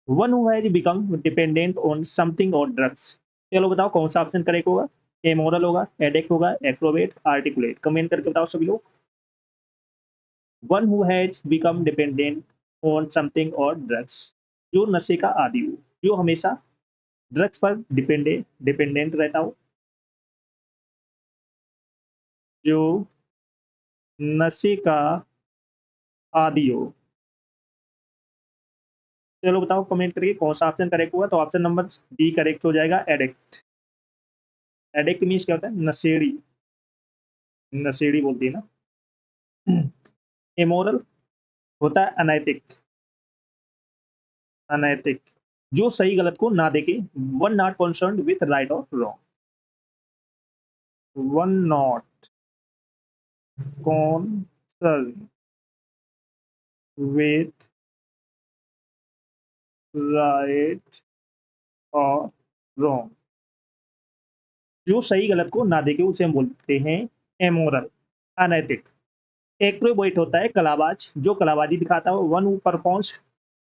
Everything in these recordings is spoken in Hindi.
One who has become dependent on something और ड्रग्स। चलो बताओ कौन सा ऑप्शन करेक्ट होगा। एमोरल होगा, एडिक्ट होगा, एक्रोबेट, आर्टिकुलेट। कमेंट करके बताओ सभी लोग। One who has become dependent on something और ड्रग्स, जो नशे का आदी हो, जो हमेशा ड्रग्स पर डिपेंडेंट रहता हो, जो नशे का आदी हो। चलो बताओ कमेंट करके कौन सा ऑप्शन करेक्ट होगा। तो ऑप्शन नंबर बी करेक्ट हो जाएगा, एडिक्ट। एडिक्ट मीन्स क्या होता है, नशेड़ी, नशेड़ी बोलती है ना। इमोरल होता है अनैतिक, अनैतिक, जो सही गलत को ना देखे। One not concern with right और wrong, one not concern with right और रॉन्ग, जो सही गलत को ना देखे उसे हम बोलते हैं एमोरल, अनैतिक। एक्रोबैट होता है कलाबाज, जो कलाबाजी दिखाता हो। One who performs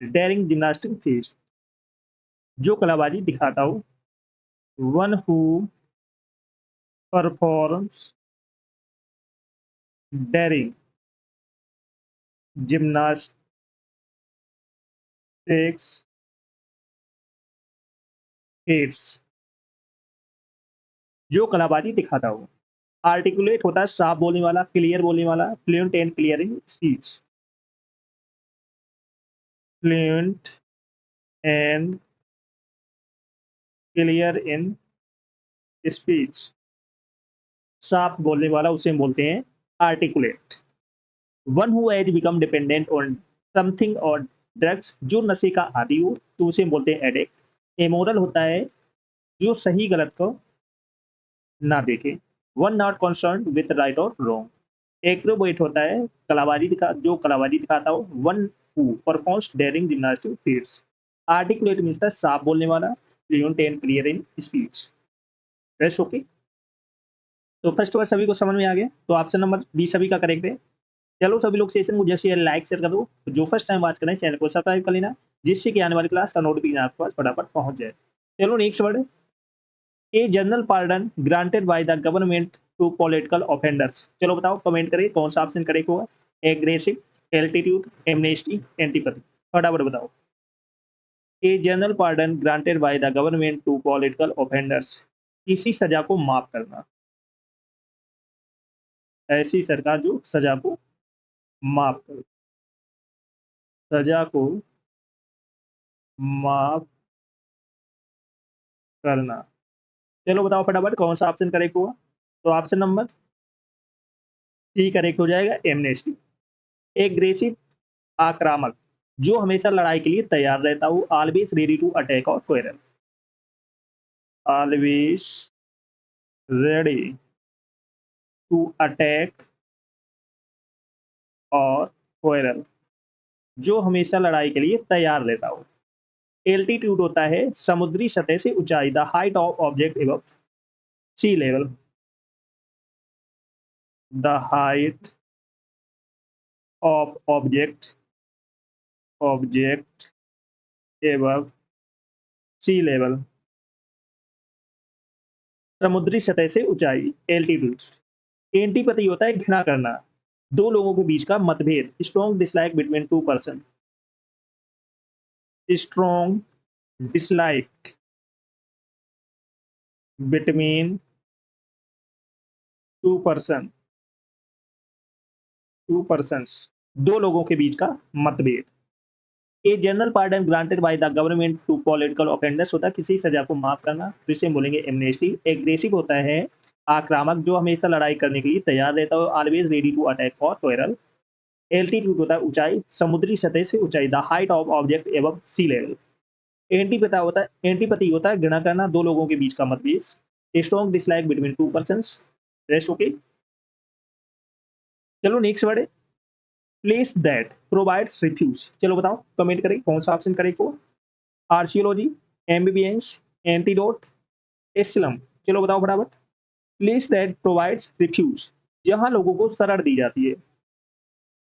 daring gymnastic feat, जो कलाबाजी दिखाता हो। One who performs daring gymnastics feats, जो कलाबाजी दिखाता हो। आर्टिकुलेट होता है साफ बोलने वाला, क्लियर बोलने वाला, fluent and clear in speech, fluent and clear in speech, साफ बोलने वाला उसे हम बोलते हैं articulate. One who has become dependent on something और ड्रग्स, जो नशे का आदी हो तो उसे हम बोलते हैं एडिक्ट। इमोरल होता है जो सही गलत को ना देखे। One not concern with right और रॉन्ग। एक्रोबैट होता है कलाबाजी दिखा, जो कलाबाजी दिखाता हो। One who performs daring gymnastic feats. Articulate means था साफ बोलने वाला, fluent and clear in speech. Rest okay. तो फर्स्ट वर्ड सभी को समझ में आ गया, तो ऑप्शन नंबर बी सभी का करेक्ट है। चलो सभी लोग सेशन को जैसे लाइक शेयर कर दो, जो फर्स्ट टाइम बात करें चैनल को सब्सक्राइब कर लेना, जिससे कि आने वाली क्लास का नोटिफिकेशन आपके पास फटाफट पहुंच जाए। चलो next word, a general pardon granted by the government to political offenders. चलो बताओ कमेंट करिए कौन सा ऑप्शन करेक्ट होगा। Aggressive, altitude, amnesty, antipathy. फटाफट बताओ। A general pardon granted by the government to political offenders, किसी सजा को माफ करना, ऐसी सरकार जो सजा को माफ करे, सजा को माफ करना। चलो बताओ फटाफट कौन सा ऑप्शन करेक्ट होगा। तो ऑप्शन नंबर सी करेक्ट हो जाएगा, एमनेस्टी। एग्रेसिव, आक्रामक, जो हमेशा लड़ाई के लिए तैयार रहता हो। ऑलवेज रेडी टू अटैक और quarrel, always ready to attack और क्वेरल, जो हमेशा लड़ाई के लिए तैयार रहता हो। एल्टीट्यूड होता है समुद्री सतह से ऊंचाई, the height of object above sea level, the height of object above sea level, समुद्री सतह से ऊंचाई, एल्टीट्यूड। एंटीपैथी होता है घृणा करना, दो लोगों के बीच का मतभेद। Strong dislike between two person, strong dislike between two person, two persons, दो लोगों के बीच का मतभेद। A general pardon granted by the government to political offenders होता है किसी सजा को माफ करना, तो इसे हम बोलेंगे एमनेस्टी। एग्रेसिव होता है आक्रामक, जो हमेशा लड़ाई करने के लिए तैयार रहता है, always ready to attack for quarrel. Altitude होता है ऊंचाई, समुद्री सतह से ऊंचाई, the height of object above sea level. Antipathy होता है घृणा करना, दो लोगों के बीच का मतभेद। Strong dislike between to persons. Rest okay. चलो नेक्स्ट वर्ड है प्लेस दैट प्रोवाइड्स रिफ्यूज। चलो बताओ कमेंट करें कौन सा ऑप्शन करेक्ट होगा। आर्शियोलॉजी, एमबीबीएस, एंटीडोट, एसिलम। चलो बताओ फटाफट। प्लेस दैट प्रोवाइड्स रिफ्यूज, जहां लोगों को शरण दी जाती है,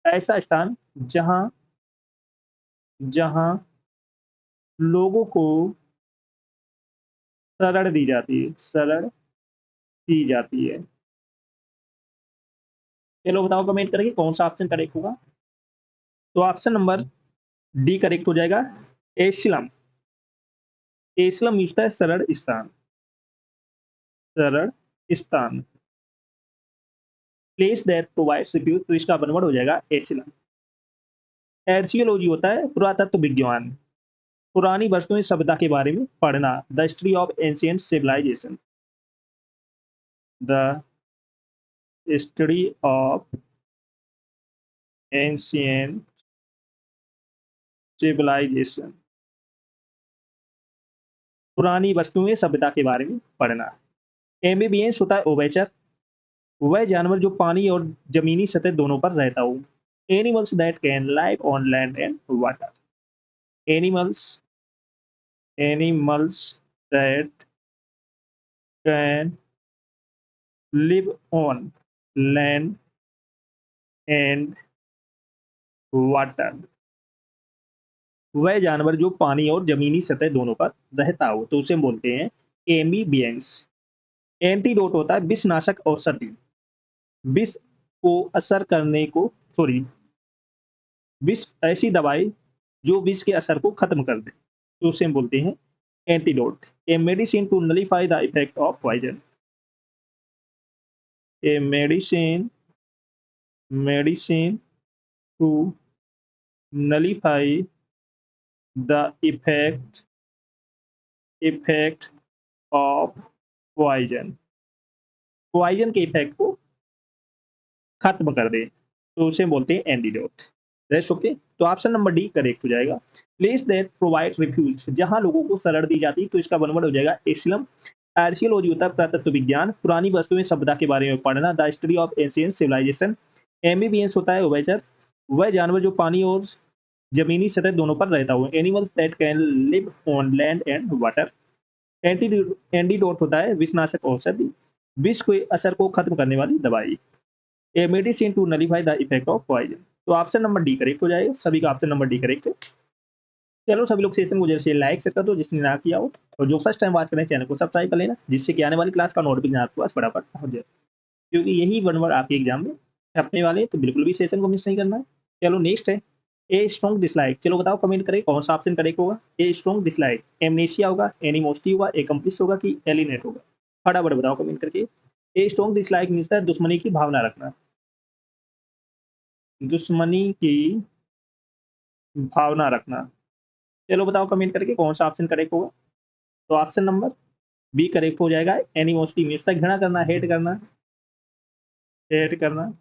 ऐसा स्थान जहां जहां लोगों को शरण दी जाती है, शरण दी जाती है। चलो बताओ कमेंट करके कौन सा ऑप्शन करेक्ट होगा। तो ऑप्शन नंबर डी करेक्ट हो जाएगा, एस्लम। एस्लम मीन्स है शरण स्थान, शरण स्थान। प्लेस दैट प्रोवाइड्स रिफ्यूज, तो इसका बनवर्ड हो जाएगा एस्लम। एर्शियोलॉजी होता है पुरातत्व विज्ञान, पुरानी वस्तुएं सभ्यता के बारे में पढ़ना। The history of ancient civilisation, the history of ancient civilisation, पुरानी वस्तुएं सभ्यता के बारे में पढ़ना। एम्फीबियंस होता है ओवेचर, वह जानवर जो पानी और जमीनी सतह दोनों पर रहता हो। Animals that can live on land and water, animals, animals that can live on land and water, वह जानवर जो पानी और जमीनी सतह दोनों पर रहता हो, तो उसे बोलते हैं एम्फीबियंस। एंटीडोट होता है विषनाशक औषधि, विष को असर करने को, सॉरी, विष ऐसी दवाई जो विष के असर को खत्म कर दे, तो उसे हम बोलते हैं antidote. A medicine to nullify the effect of poison, a medicine, medicine to nullify the effect of poison, poison के इफेक्ट को खत्म कर दे, तो उसे बोलते हैं एंटीडोट। That's okay. तो ऑप्शन नंबर डी करेक्ट हो जाएगा। प्लेस दैट प्रोवाइड रिफ्यूज, जहां लोगों को शरण दी जाती है, तो इसका बनवर्ड हो जाएगा एस्लम। आर्कियोलॉजी होता है पुरातत्व विज्ञान, पुरानी वस्तुएं सभ्यता के बारे में पढ़ना। The history of ancient civilisation. Amphibians होता है ओवेचर, वह जानवर जो पानी और जमीनी सतह दोनों पर रहता हो। Animals that can live on land and water. Antidote होता है विषनाशक औषधि, विष के असर को खत्म करने वाली दवाई। A medicine to nullify the effect of poison, तो ऑप्शन नंबर डी करेक्ट हो जाएगा। सभी का ऑप्शन नंबर डी करेक्ट है। चलो सभी लोग सेशन को जैसे लाइक से कर दो जिसने ना किया हो, और जो फर्स्ट टाइम बात करें चैनल को सब्सक्राइब कर लेना, जिससे कि आने वाली क्लास का नोटिफिकेशन आपके पास फटाफट पहुंच जाए, क्योंकि यही वन वर्ड आपके एग्जाम में छपने वाले हैं, तो बिल्कुल भी सेशन को मिस नहीं करना है। चलो नेक्स्ट है ए स्ट्रॉन्ग डिसलाइक। चलो बताओ कमेंट करें कौन सा ऑप्शन करेक्ट होगा। ए स्ट्रॉन्ग डिसलाइक, एमनेशिया होगा, एनिमोसिटी होगा, एकम्प्लिस होगा कि एलिनेट होगा। फटाफट बताओ कमेंट करके। ए स्ट्रॉन्ग डिसलाइक मीन्स है दुश्मनी की भावना रखना, दुश्मनी की भावना रखना। चलो बताओ कमेंट करके कौन सा ऑप्शन करेक्ट होगा। तो ऑप्शन नंबर बी करेक्ट हो जाएगा। एनिमोसिटी मीन्स घृणा करना, हेट करना, हेट करना।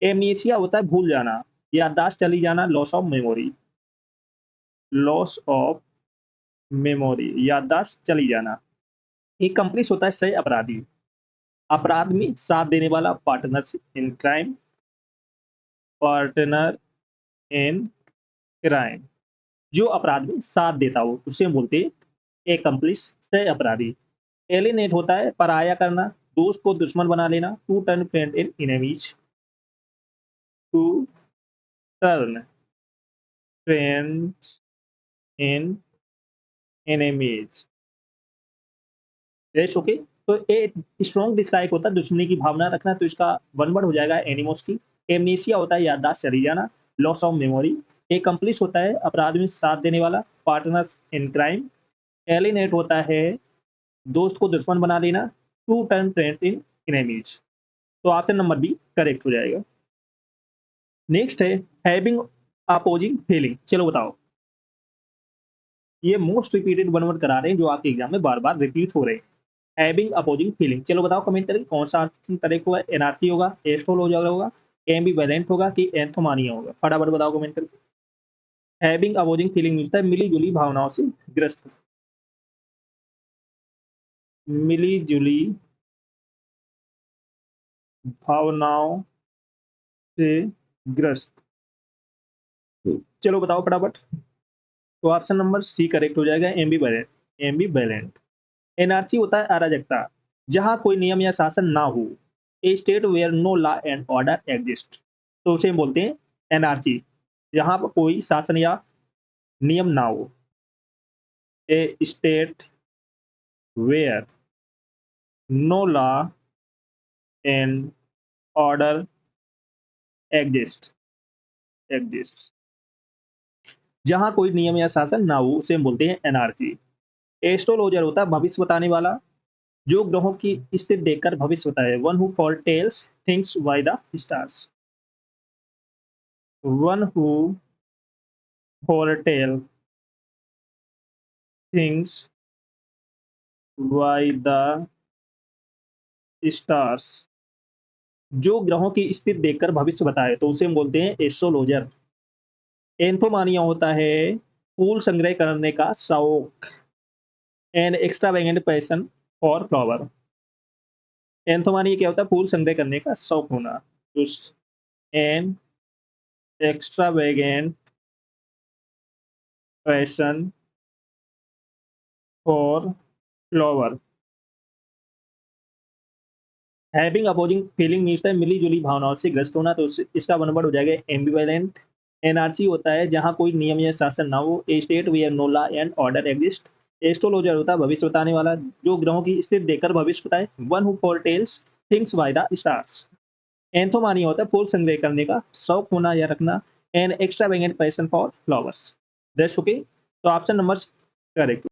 एमनेशिया होता है भूल जाना, याददाश्त चली जाना, loss of memory, loss of memory, याददाश्त चली जाना। एक कंप्लीस होता है सह अपराधी, अपराध में साथ देने वाला, partnership in crime, partner in crime, जो अपराध में साथ देता हो उसे बोलते हैं एकम्प्लिस, सह अपराधी। एलिनेट होता है पराया करना, दोस्त को दुश्मन बना लेना, to turn friend in enemies, to turn friends in enemies. Yes okay. तो ए स्ट्रॉन्ग डिसलाइक होता है दुश्मनी की भावना रखना, तो इसका वन वर्ड हो जाएगा एनिमोसिटी। एमनेशिया होता है याददाश्त चली जाना, लॉस ऑफ मेमोरी। एकम्प्लिस होता है अपराध में साथ देने वाला, पार्टनर्स इन क्राइम। एलिनेट होता है दोस्त को दुश्मन बना लेना, to turn friend in enemies. तो ऑप्शन नंबर बी करेक्ट हो जाएगा। नेक्स्ट है हैविंग अपोजिंग फीलिंग। चलो बताओ, ये मोस्ट रिपीटेड वन वर्ड करा रहे हैं जो आपके एग्जाम में बार बार रिपीट हो रहे हैं। Having opposing feeling. चलो बताओ कमेंट करके कौन सा ऑप्शन करेक्ट होगा। एनआरसी होगा, एस्ट्रोलॉजी होगा, एम्बिवेलेंट होगा कि एंथोमानिया होगा। फटाफट बताओ कमेंट करके। हैविंग अपोजिंग फीलिंग मिलता है मिली जुली भावनाओं से ग्रस्त, मिली जुली भावनाओं से ग्रस्त। चलो बताओ फटाफट। तो ऑप्शन नंबर सी करेक्ट हो जाएगा, एम्बिवेलेंट, एम्बिवेलेंट। एनआरसी होता है अराजकता, जहां कोई नियम या शासन ना हो, a state where no law and order exist, तो उसे बोलते हैं एनआरसी, जहां पर कोई शासन या नियम ना हो। A state where no law and order exist, जहां कोई नियम या शासन ना हो उसे हम बोलते हैं एनार्की। एस्ट्रोलॉजर होता है भविष्य बताने वाला, जो ग्रहों की स्थिति देखकर भविष्य बताए। One who foretells things by the stars, one who foretell things by the stars, जो ग्रहों की स्थिति देखकर भविष्य बताए तो उसे हम बोलते हैं एस्ट्रोलॉजर। एंथोमानिया होता है फूल संग्रह करने का शौक, an extravagant passion for flower. Anthomania क्या होता है? फूल संग्रह करने का शौक होना। An extravagant passion for flower. Having opposing feeling means है मिली जुली भावनाओं से ग्रस्त होना, तो इसका वन वर्ड हो जाएगा एम्बिवेलेंट। एनआरसी होता है जहां कोई नियम या शासन ना हो। A state where no law and order exist. Astrologer होता है भविष्य बताने वाला, जो ग्रहों की स्थिति देखकर भविष्य बताए। One who foretells things by the stars. Anthomania होता है फूल संग्रह करने का शौक होना या रखना। An extravagant passion for flowers. That's okay. तो ऑप्शन नंबर करेक्ट।